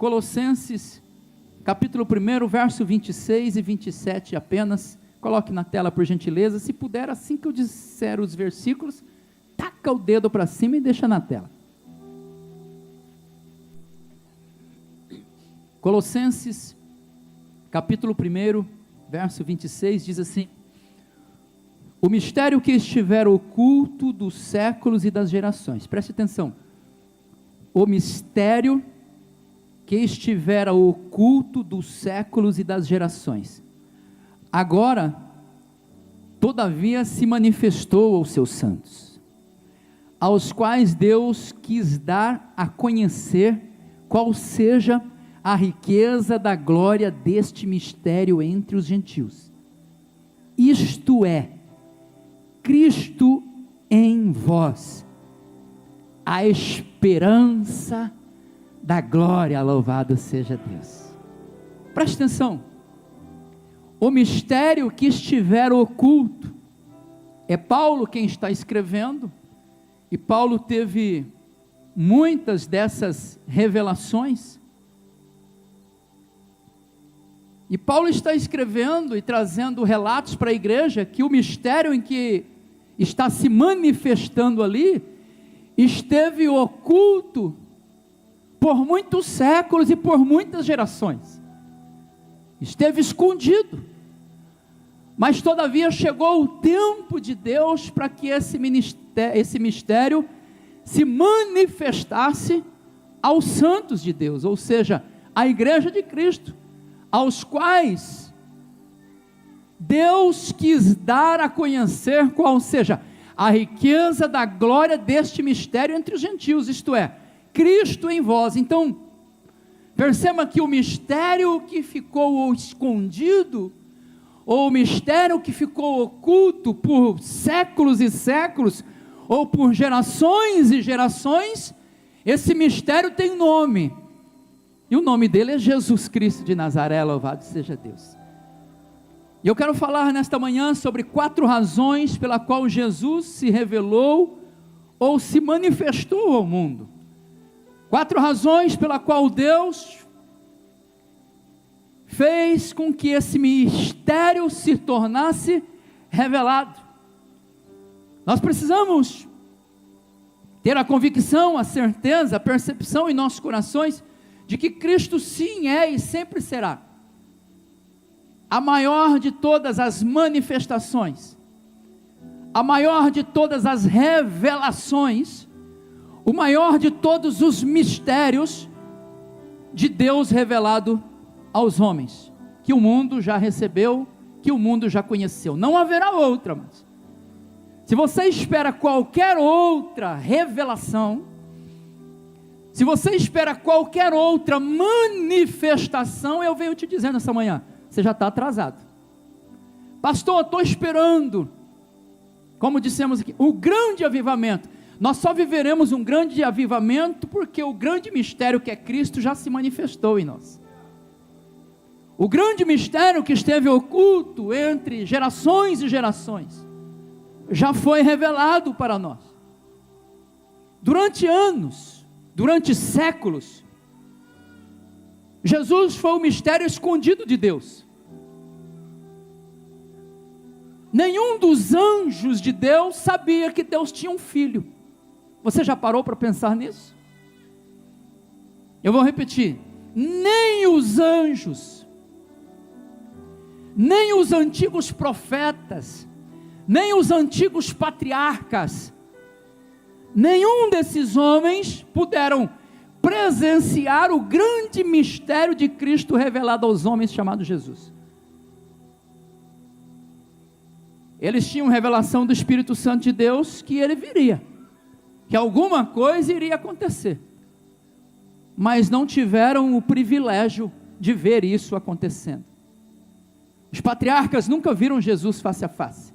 Colossenses, capítulo 1, verso 26 e 27 apenas. Coloque na tela, por gentileza. Se puder, assim que eu disser os versículos, taca o dedo para cima e deixa na tela. Colossenses, capítulo 1, verso 26, diz assim: o mistério que estiver oculto dos séculos e das gerações. Preste atenção. O mistério que estiver oculto dos séculos e das gerações, agora, todavia, se manifestou aos seus santos, aos quais Deus quis dar a conhecer qual seja a riqueza da glória deste mistério entre os gentios. Isto é, Cristo em vós, a esperança da glória, louvado seja Deus. Preste atenção. O mistério que estiver oculto, é Paulo quem está escrevendo, e Paulo teve muitas dessas revelações, e Paulo está escrevendo e trazendo relatos para a igreja, que o mistério em que está se manifestando ali, esteve oculto por muitos séculos e por muitas gerações, esteve escondido, mas todavia chegou o tempo de Deus para que esse mistério se manifestasse aos santos de Deus, ou seja, à igreja de Cristo, aos quais Deus quis dar a conhecer qual seja a riqueza da glória deste mistério entre os gentios, isto é, Cristo em vós. Então, perceba que o mistério que ficou escondido, ou o mistério que ficou oculto por séculos e séculos, ou por gerações e gerações, esse mistério tem nome, e o nome dele é Jesus Cristo de Nazaré, louvado seja Deus. E eu quero falar nesta manhã sobre 4 razões pela qual Jesus se revelou, ou se manifestou ao mundo. 4 razões pela qual Deus fez com que esse mistério se tornasse revelado. Nós precisamos ter a convicção, a certeza, a percepção em nossos corações, de que Cristo sim é e sempre será a maior de todas as manifestações, a maior de todas as revelações, o maior de todos os mistérios de Deus revelado aos homens, que o mundo já recebeu, que o mundo já conheceu. Não haverá outra, mas se você espera qualquer outra revelação, se você espera qualquer outra manifestação, eu venho te dizendo essa manhã, você já está atrasado. Pastor, eu estou esperando, como dissemos aqui, o grande avivamento. Nós só viveremos um grande avivamento porque o grande mistério que é Cristo já se manifestou em nós. O grande mistério que esteve oculto entre gerações e gerações, já foi revelado para nós. Durante anos, durante séculos, Jesus foi o mistério escondido de Deus. Nenhum dos anjos de Deus sabia que Deus tinha um filho. Você já parou para pensar nisso? Eu vou repetir, nem os anjos, nem os antigos profetas, nem os antigos patriarcas, nenhum desses homens puderam presenciar o grande mistério de Cristo revelado aos homens, chamado Jesus. Eles tinham revelação do Espírito Santo de Deus, que ele viria, que alguma coisa iria acontecer, mas não tiveram o privilégio de ver isso acontecendo. Os patriarcas nunca viram Jesus face a face,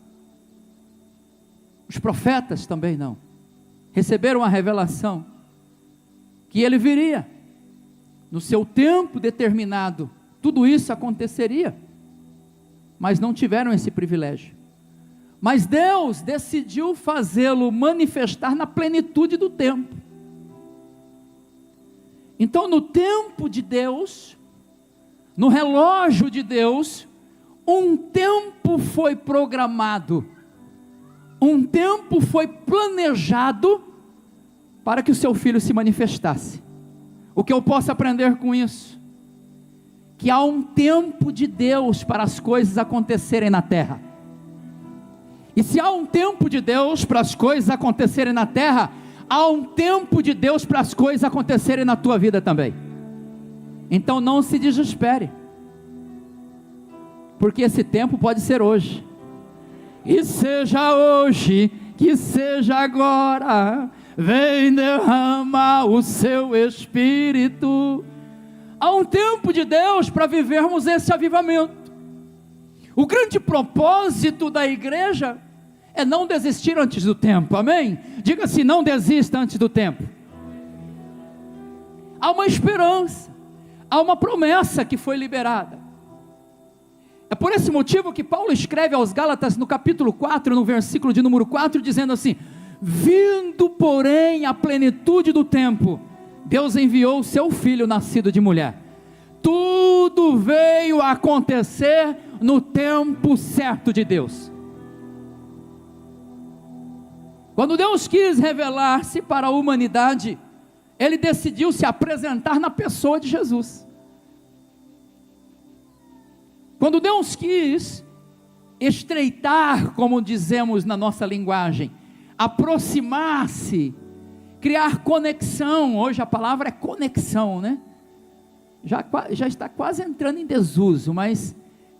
os profetas também não, receberam a revelação, que ele viria, no seu tempo determinado, tudo isso aconteceria, mas não tiveram esse privilégio. Mas Deus decidiu fazê-lo manifestar na plenitude do tempo. Então, no tempo de Deus, no relógio de Deus, um tempo foi programado, um tempo foi planejado para que o seu filho se manifestasse. O que eu posso aprender com isso? Que há um tempo de Deus para as coisas acontecerem na terra. E se há um tempo de Deus para as coisas acontecerem na terra, há um tempo de Deus para as coisas acontecerem na tua vida também. Então não se desespere, porque esse tempo pode ser hoje, e seja hoje, que seja agora, vem derramar o seu Espírito. Há um tempo de Deus para vivermos esse avivamento. O grande propósito da igreja é não desistir antes do tempo, amém? Diga assim: não desista antes do tempo. Há uma esperança, há uma promessa que foi liberada. É por esse motivo que Paulo escreve aos Gálatas no capítulo 4, no versículo de número 4, dizendo assim: vindo porém a plenitude do tempo, Deus enviou o seu filho nascido de mulher. Tudo veio a acontecer no tempo certo de Deus. Quando Deus quis revelar-se para a humanidade, Ele decidiu se apresentar na pessoa de Jesus. Quando Deus quis estreitar, como dizemos na nossa linguagem, aproximar-se, criar conexão, hoje a palavra é conexão, né? Já está quase entrando em desuso, mas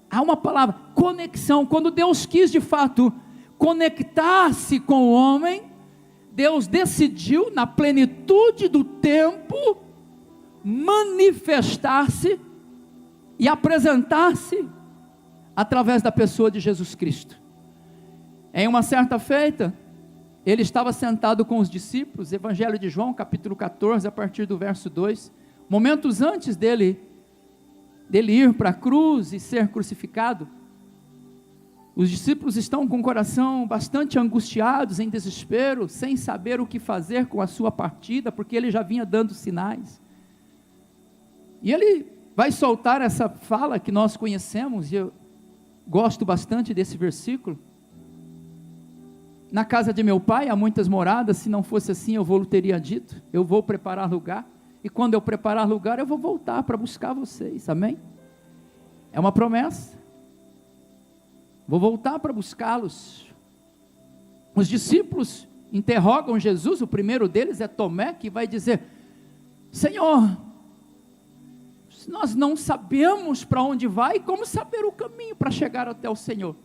há uma palavra, conexão. Quando Deus quis de fato conectar-se com o homem, Deus decidiu na plenitude do tempo manifestar-se e apresentar-se através da pessoa de Jesus Cristo. Em uma certa feita, Ele estava sentado com os discípulos, Evangelho de João, capítulo 14, a partir do verso 2, momentos antes dele ir para a cruz e ser crucificado. Os discípulos estão com o coração bastante angustiados, em desespero, sem saber o que fazer com a sua partida, porque Ele já vinha dando sinais. E Ele vai soltar essa fala que nós conhecemos, e eu gosto bastante desse versículo: na casa de meu pai há muitas moradas, se não fosse assim eu vou teria dito, eu vou preparar lugar, e quando eu preparar lugar eu vou voltar para buscar vocês, amém? É uma promessa, vou voltar para buscá-los. Os discípulos interrogam Jesus, o primeiro deles é Tomé, que vai dizer: Senhor, nós não sabemos para onde vai, como saber o caminho para chegar até o Senhor?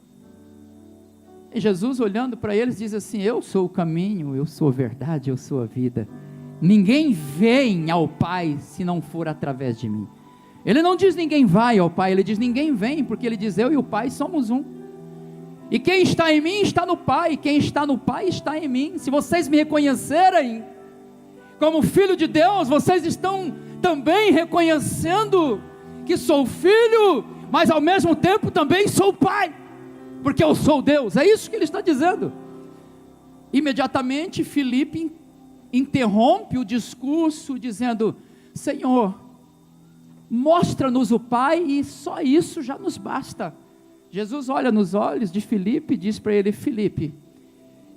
E Jesus, olhando para eles, diz assim: eu sou o caminho, eu sou a verdade, eu sou a vida. Ninguém vem ao Pai se não for através de mim. Ele não diz ninguém vai ao Pai, ele diz ninguém vem, porque ele diz eu e o Pai somos um. E quem está em mim está no Pai, quem está no Pai está em mim. Se vocês me reconhecerem como filho de Deus, vocês estão também reconhecendo que sou filho, mas ao mesmo tempo também sou pai, porque eu sou Deus. É isso que ele está dizendo. Imediatamente Filipe interrompe o discurso dizendo: Senhor, mostra-nos o Pai e só isso já nos basta. Jesus olha nos olhos de Filipe e diz para ele: Filipe,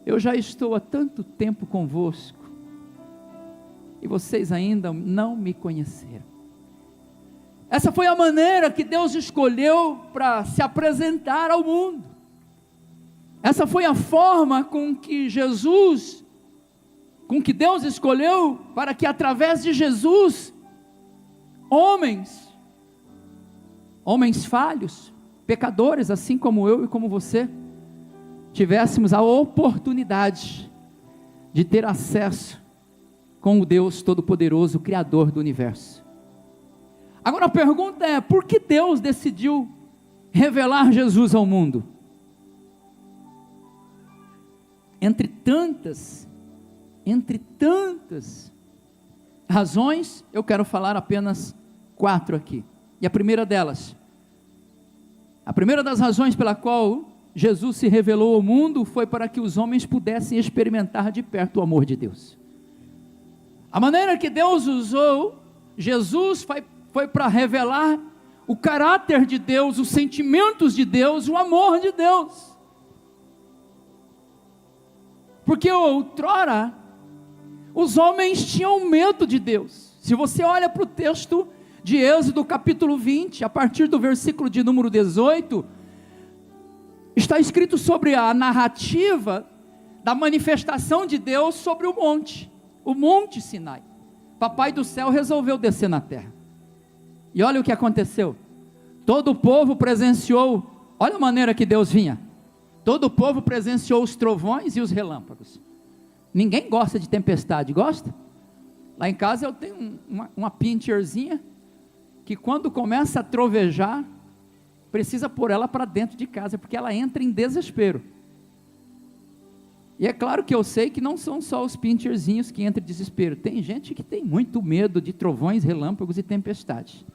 eu já estou há tanto tempo convosco e vocês ainda não me conheceram. Essa foi a maneira que Deus escolheu para se apresentar ao mundo. Essa foi a forma com que Deus escolheu para que através de Jesus, homens falhos, pecadores, assim como eu e como você, tivéssemos a oportunidade de ter acesso com o Deus Todo-Poderoso, Criador do Universo. Agora a pergunta é: por que Deus decidiu revelar Jesus ao mundo? Entre tantas razões, eu quero falar apenas 4 aqui. E a primeira das razões pela qual Jesus se revelou ao mundo foi para que os homens pudessem experimentar de perto o amor de Deus. A maneira que Deus usou Jesus foi para revelar o caráter de Deus, os sentimentos de Deus, o amor de Deus. Porque outrora, os homens tinham medo de Deus. Se você olha para o texto de Êxodo capítulo 20, a partir do versículo de número 18, está escrito sobre a narrativa da manifestação de Deus sobre o Monte Sinai. Papai do céu resolveu descer na terra. E olha o que aconteceu. Todo o povo presenciou, olha a maneira que Deus vinha. Todo o povo presenciou os trovões e os relâmpagos. Ninguém gosta de tempestade, gosta? Lá em casa eu tenho uma pincherzinha, que quando começa a trovejar, precisa pôr ela para dentro de casa, porque ela entra em desespero. E é claro que eu sei que não são só os pincherzinhos que entram em desespero. Tem gente que tem muito medo de trovões, relâmpagos e tempestades.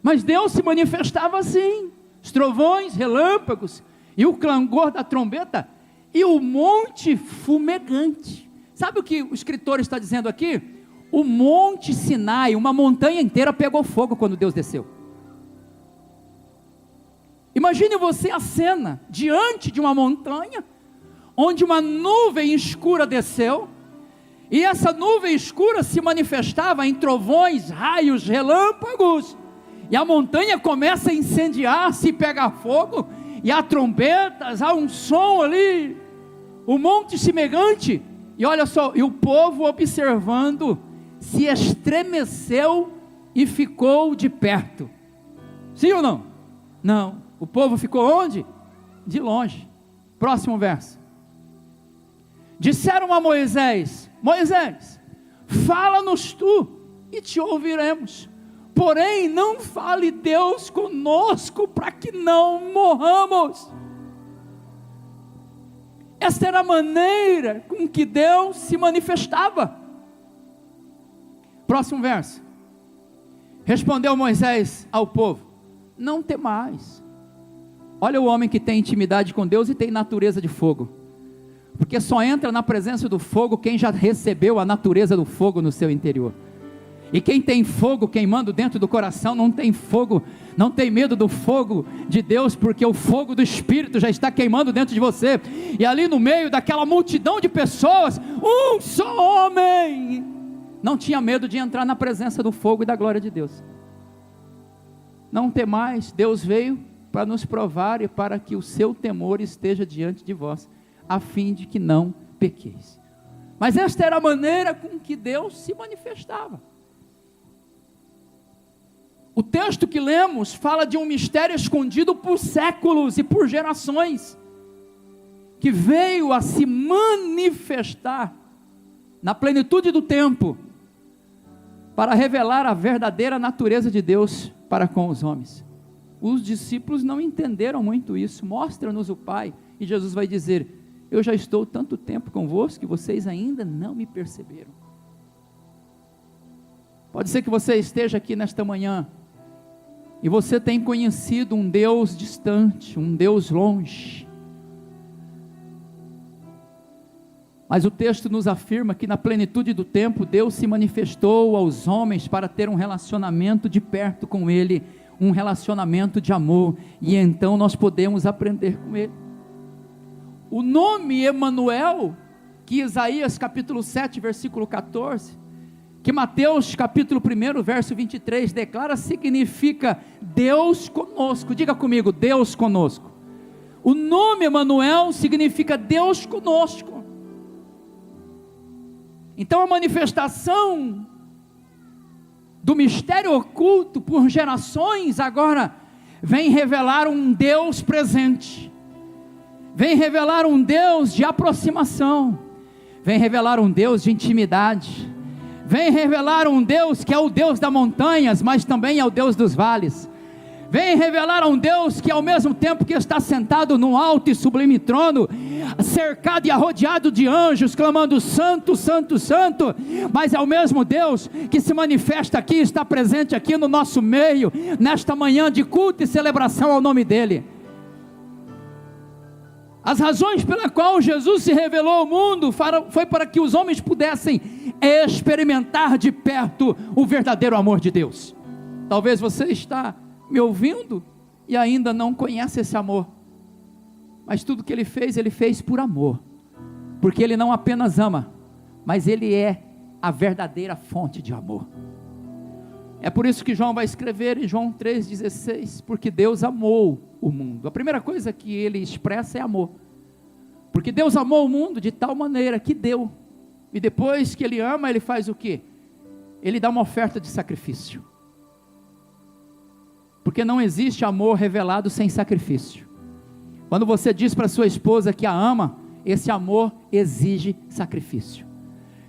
Mas Deus se manifestava assim, os trovões, relâmpagos, e o clangor da trombeta, e o monte fumegante. Sabe o que o escritor está dizendo aqui? O monte Sinai, uma montanha inteira pegou fogo quando Deus desceu. Imagine você a cena, diante de uma montanha, onde uma nuvem escura desceu, e essa nuvem escura se manifestava em trovões, raios, relâmpagos, e a montanha começa a incendiar, se pega fogo, e há trombetas, há um som ali, o monte semegante, e olha só, e o povo observando, se estremeceu e ficou de perto. Sim ou não? Não, o povo ficou onde? De longe. Próximo verso. Disseram a Moisés: Moisés, fala-nos tu e te ouviremos, porém não fale Deus conosco para que não morramos. Esta era a maneira com que Deus se manifestava. Próximo verso. Respondeu Moisés ao povo: não temais. Olha o homem que tem intimidade com Deus e tem natureza de fogo, porque só entra na presença do fogo quem já recebeu a natureza do fogo no seu interior. E quem tem fogo queimando dentro do coração não tem fogo, não tem medo do fogo de Deus, porque o fogo do Espírito já está queimando dentro de você. E ali no meio daquela multidão de pessoas, um só homem não tinha medo de entrar na presença do fogo e da glória de Deus. Não temais, Deus veio para nos provar e para que o seu temor esteja diante de vós, a fim de que não pequeis. Mas esta era a maneira com que Deus se manifestava. O texto que lemos fala de um mistério escondido por séculos e por gerações, que veio a se manifestar na plenitude do tempo, para revelar a verdadeira natureza de Deus para com os homens. Os discípulos não entenderam muito isso. Mostra-nos o Pai, e Jesus vai dizer: eu já estou tanto tempo convosco que vocês ainda não me perceberam. Pode ser que você esteja aqui nesta manhã e você tem conhecido um Deus distante, um Deus longe, mas o texto nos afirma que na plenitude do tempo Deus se manifestou aos homens para ter um relacionamento de perto com Ele, um relacionamento de amor, e então nós podemos aprender com Ele. O nome Emanuel, que Isaías capítulo 7 versículo 14, que Mateus capítulo 1 verso 23 declara, significa Deus conosco. Diga comigo: Deus conosco. O nome Emanuel significa Deus conosco. Então a manifestação do mistério oculto por gerações agora vem revelar um Deus presente, vem revelar um Deus de aproximação, vem revelar um Deus de intimidade, vem revelar um Deus que é o Deus das montanhas, mas também é o Deus dos vales. Vem revelar um Deus que ao mesmo tempo que está sentado num alto e sublime trono, cercado e arrodeado de anjos, clamando santo, santo, santo, mas é o mesmo Deus que se manifesta aqui, está presente aqui no nosso meio, nesta manhã de culto e celebração ao nome dEle. As razões pela qual Jesus se revelou ao mundo foi para que os homens pudessem experimentar de perto o verdadeiro amor de Deus. Talvez você está me ouvindo e ainda não conhece esse amor, mas tudo que Ele fez por amor, porque Ele não apenas ama, mas Ele é a verdadeira fonte de amor. É por isso que João vai escrever em João 3,16, porque Deus amou o mundo. A primeira coisa que ele expressa é amor, porque Deus amou o mundo de tal maneira que deu, e depois que Ele ama, Ele faz o quê? Ele dá uma oferta de sacrifício, porque não existe amor revelado sem sacrifício. Quando você diz para sua esposa que a ama, esse amor exige sacrifício.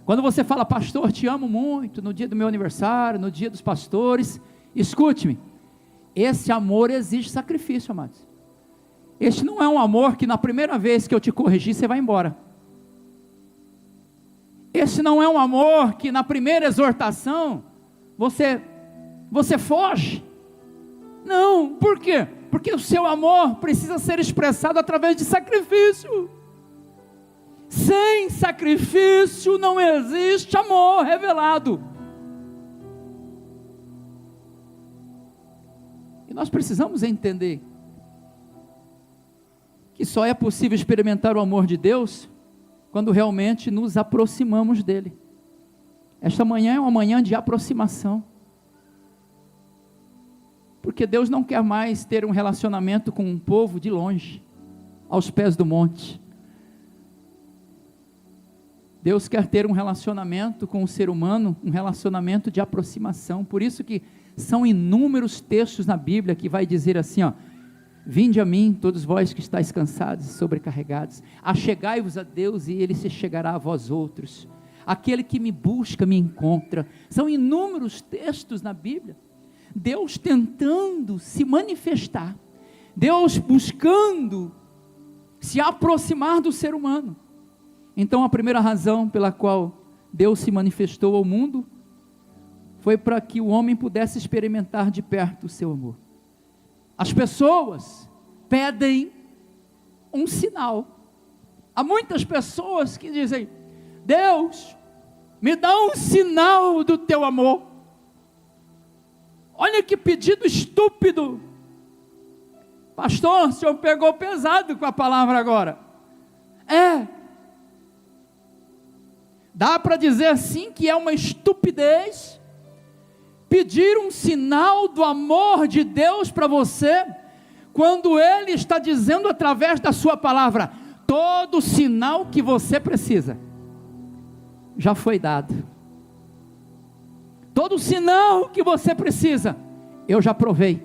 Quando você fala, pastor, te amo muito, no dia do meu aniversário, no dia dos pastores, escute-me, esse amor exige sacrifício, amados. Este não é um amor que na primeira vez que eu te corrigi, você vai embora. Esse não é um amor que na primeira exortação, você foge. Não, por quê? Porque o seu amor precisa ser expressado através de sacrifício. Sem sacrifício não existe amor revelado. E nós precisamos entender que só é possível experimentar o amor de Deus quando realmente nos aproximamos dEle. Esta manhã é uma manhã de aproximação, porque Deus não quer mais ter um relacionamento com um povo de longe, aos pés do monte. Deus quer ter um relacionamento com o ser humano, um relacionamento de aproximação. Por isso que são inúmeros textos na Bíblia que vai dizer assim, ó: vinde a mim, todos vós que estáis cansados e sobrecarregados, achegai-vos a Deus e Ele se chegará a vós outros. Aquele que me busca, me encontra. São inúmeros textos na Bíblia, Deus tentando se manifestar, Deus buscando se aproximar do ser humano. Então a primeira razão pela qual Deus se manifestou ao mundo, foi para que o homem pudesse experimentar de perto o seu amor. As pessoas pedem um sinal. Há muitas pessoas que dizem: Deus, me dá um sinal do teu amor. Olha que pedido estúpido. Pastor, o senhor pegou pesado com a palavra agora. Dá para dizer sim que é uma estupidez pedir um sinal do amor de Deus para você, quando Ele está dizendo através da sua palavra: todo sinal que você precisa já foi dado. Todo sinal que você precisa, eu já provei.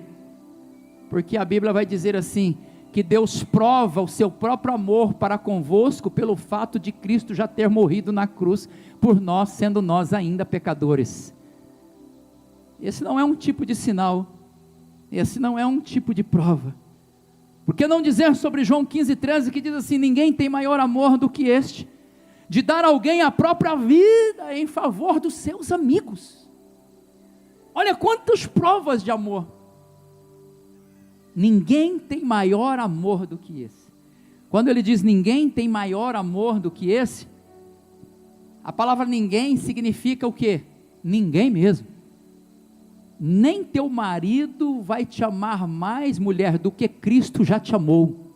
Porque a Bíblia vai dizer assim, que Deus prova o seu próprio amor para convosco, pelo fato de Cristo já ter morrido na cruz, por nós, sendo nós ainda pecadores. Esse não é um tipo de sinal, esse não é um tipo de prova. Por que não dizer sobre João 15,13, que diz assim: ninguém tem maior amor do que este, de dar a alguém a própria vida em favor dos seus amigos. Olha quantas provas de amor. Ninguém tem maior amor do que esse. Quando ele diz ninguém tem maior amor do que esse, a palavra ninguém significa o quê? Ninguém mesmo. Nem teu marido vai te amar mais, mulher, do que Cristo já te amou.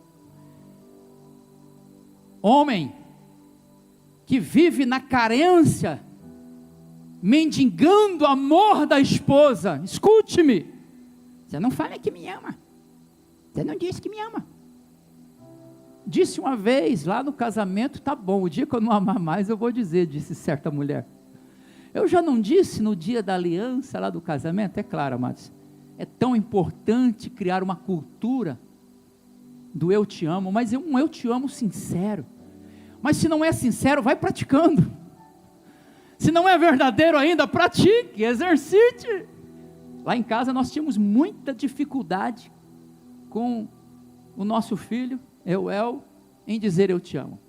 Homem que vive na carência, mendigando o amor da esposa, escute-me, você não fala que me ama, você não disse que me ama. Disse uma vez lá no casamento: tá bom, o dia que eu não amar mais eu vou dizer, disse certa mulher. Eu já não disse no dia da aliança lá do casamento? É claro, amados, é tão importante criar uma cultura do eu te amo, mas um eu te amo sincero. Mas se não é sincero, vai praticando. Se não é verdadeiro ainda, pratique, exercite. Lá em casa nós tínhamos muita dificuldade com o nosso filho, Euel, em dizer eu te amo.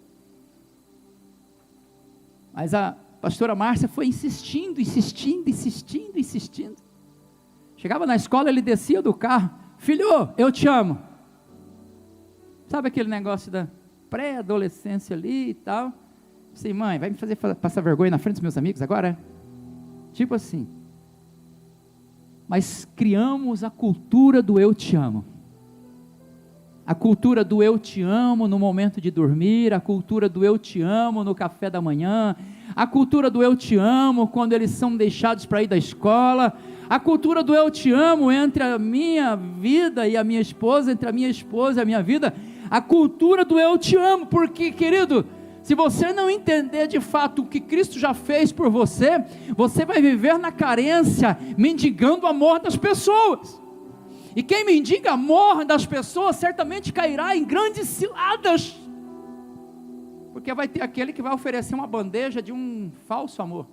Mas a pastora Márcia foi insistindo. Chegava na escola, ele descia do carro: filho, eu te amo. Sabe aquele negócio da pré-adolescência ali e tal? Assim, mãe, vai me fazer passar vergonha na frente dos meus amigos agora? Tipo assim. Mas criamos a cultura do eu te amo. A cultura do eu te amo no momento de dormir, a cultura do eu te amo no café da manhã, a cultura do eu te amo quando eles são deixados para ir da escola, a cultura do eu te amo entre a minha vida e a minha esposa, entre a minha esposa e a minha vida, a cultura do eu te amo, porque, querido, se você não entender de fato o que Cristo já fez por você, você vai viver na carência, mendigando o amor das pessoas. E quem mendiga amor das pessoas, certamente cairá em grandes ciladas. Porque vai ter aquele que vai oferecer uma bandeja de um falso amor.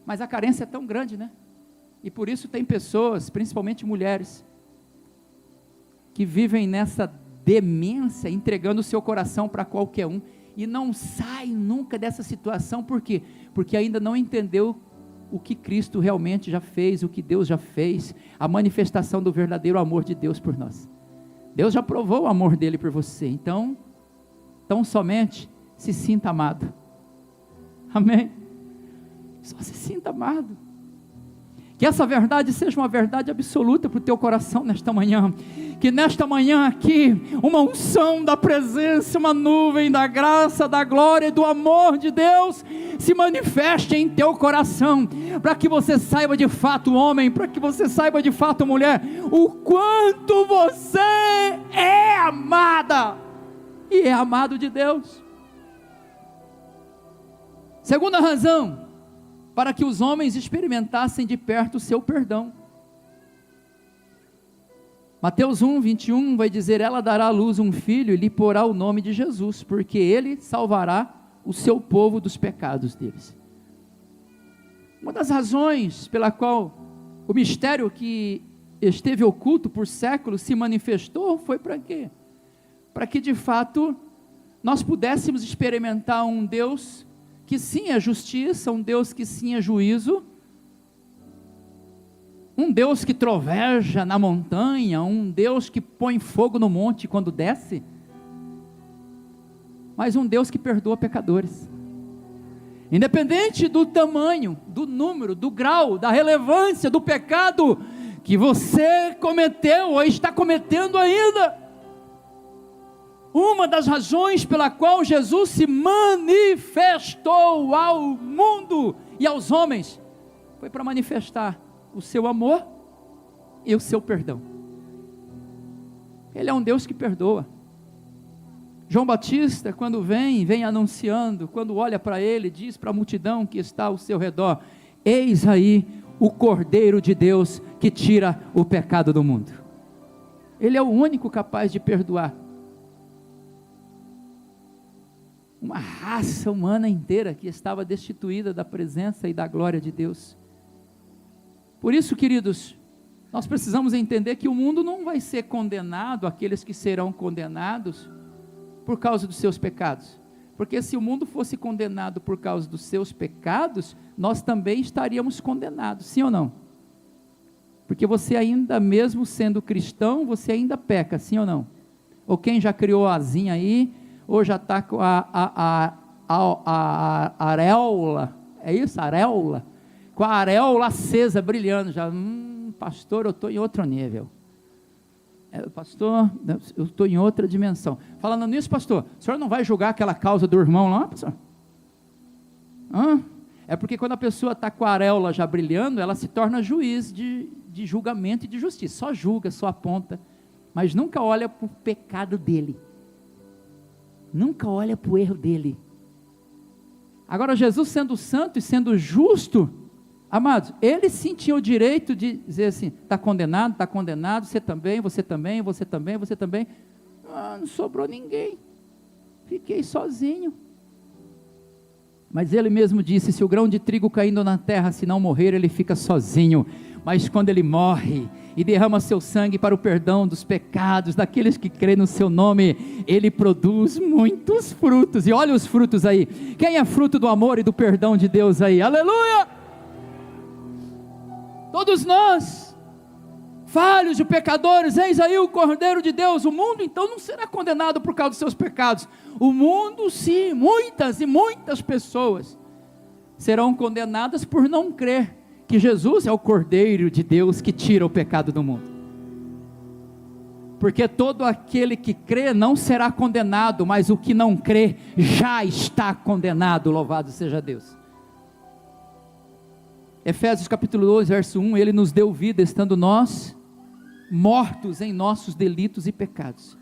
Mas a carência é tão grande, né? E por isso tem pessoas, principalmente mulheres, que vivem nessa demência, entregando o seu coração para qualquer um. E não sai nunca dessa situação. Por quê? Porque ainda não entendeu o que Cristo realmente já fez, o que Deus já fez, a manifestação do verdadeiro amor de Deus por nós. Deus já provou o amor dele por você, então, tão somente se sinta amado. Amém? Só se sinta amado. Que essa verdade seja uma verdade absoluta para o teu coração nesta manhã. Que nesta manhã aqui, uma unção da presença, uma nuvem da graça, da glória e do amor de Deus se manifeste em teu coração, para que você saiba de fato, homem, para que você saiba de fato, mulher, o quanto você é amada e é amado de Deus. Segunda razão, para que os homens experimentassem de perto o seu perdão. Mateus 1, 21 vai dizer: ela dará à luz um filho e lhe porá o nome de Jesus, porque ele salvará o seu povo dos pecados deles. Uma das razões pela qual o mistério que esteve oculto por séculos se manifestou foi para quê? Para que de fato nós pudéssemos experimentar um Deus que sim é justiça, um Deus que sim é juízo, um Deus que troveja na montanha, um Deus que põe fogo no monte quando desce, mas um Deus que perdoa pecadores, independente do tamanho, do número, do grau, da relevância do pecado que você cometeu ou está cometendo ainda. Uma das razões pela qual Jesus se manifestou ao mundo e aos homens, foi para manifestar o seu amor e o seu perdão. Ele é um Deus que perdoa. João Batista, quando vem anunciando, quando olha para ele, diz para a multidão que está ao seu redor: eis aí o Cordeiro de Deus que tira o pecado do mundo. Ele é o único capaz de perdoar uma raça humana inteira que estava destituída da presença e da glória de Deus. Por isso, queridos, nós precisamos entender que o mundo não vai ser condenado, aqueles que serão condenados por causa dos seus pecados, porque se o mundo fosse condenado por causa dos seus pecados, nós também estaríamos condenados, sim ou não? Porque você ainda, mesmo sendo cristão, você ainda peca, sim ou não? Ou quem já criou a asinha aí, ou já está com a areola, é isso? Areola? Com a areola acesa, brilhando, já, pastor, eu estou em outro nível. Pastor, eu estou em outra dimensão. Falando nisso, pastor, o senhor não vai julgar aquela causa do irmão lá, pastor? É porque quando a pessoa está com a areola já brilhando, ela se torna juiz de julgamento e de justiça, só julga, só aponta, mas nunca olha para o pecado dele, nunca olha para o erro dele. Agora, Jesus sendo santo e sendo justo, amados, ele sim tinha o direito de dizer assim: está condenado, você também, você também, você também, você também. Não sobrou ninguém, fiquei sozinho. Mas ele mesmo disse: se o grão de trigo caindo na terra, se não morrer, ele fica sozinho, mas quando ele morre e derrama seu sangue para o perdão dos pecados daqueles que creem no seu nome, ele produz muitos frutos. E olha os frutos aí, quem é fruto do amor e do perdão de Deus aí? Aleluia! Todos nós falhos e pecadores, eis aí o Cordeiro de Deus. O mundo então não será condenado por causa dos seus pecados. O mundo sim, muitas e muitas pessoas serão condenadas por não crer que Jesus é o Cordeiro de Deus que tira o pecado do mundo. Porque todo aquele que crê não será condenado, mas o que não crê já está condenado, louvado seja Deus. Efésios capítulo 2, verso 1, ele nos deu vida, estando nós mortos em nossos delitos e pecados.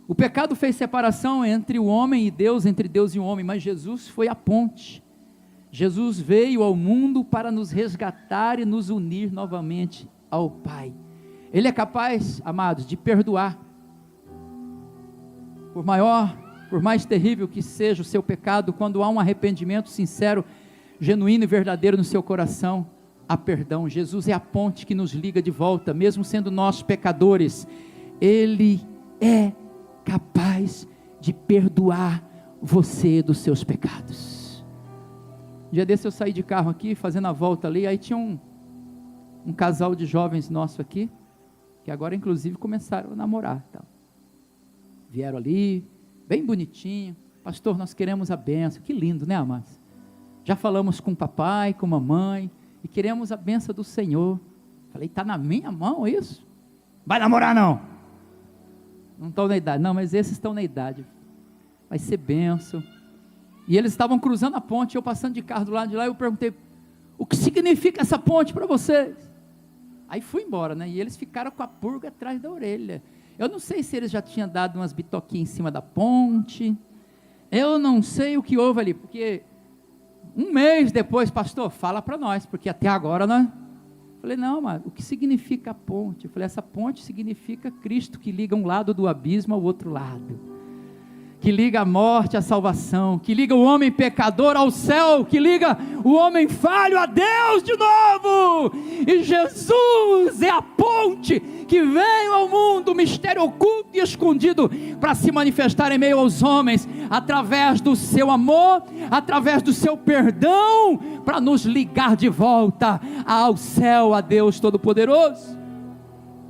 O pecado fez separação entre o homem e Deus, entre Deus e o homem, mas Jesus foi a ponte. Jesus veio ao mundo para nos resgatar e nos unir novamente ao Pai. Ele é capaz, amados, de perdoar. Por mais terrível que seja o seu pecado, quando há um arrependimento sincero, genuíno e verdadeiro no seu coração, há perdão. Jesus é a ponte que nos liga de volta, mesmo sendo nós pecadores. Ele é capaz de perdoar você dos seus pecados. Um dia desse eu saí de carro aqui, fazendo a volta ali, aí tinha um casal de jovens nosso aqui, que agora inclusive começaram a namorar, tá? Vieram ali, bem bonitinho, pastor, nós queremos a bênção. Que lindo, né, amados? Já falamos com o papai, com a mamãe, e queremos a bênção do Senhor. Falei, está na minha mão isso? Vai namorar não? Não estão na idade, não, mas esses estão na idade, vai ser bênção. E eles estavam cruzando a ponte, eu passando de carro do lado de lá, eu perguntei, o que significa essa ponte para vocês? Aí fui embora, né, e eles ficaram com a pulga atrás da orelha. Eu não sei se eles já tinham dado umas bitoquinhas em cima da ponte, eu não sei o que houve ali, porque um mês depois, pastor, fala para nós, porque até agora nós... Falei, não, mas o que significa a ponte? Eu falei, essa ponte significa Cristo, que liga um lado do abismo ao outro lado, que liga a morte à salvação, que liga o homem pecador ao céu, que liga o homem falho a Deus de novo. E Jesus é a ponte que veio ao mundo, mistério oculto e escondido, para se manifestar em meio aos homens, através do seu amor, através do seu perdão, para nos ligar de volta ao céu, a Deus Todo-Poderoso.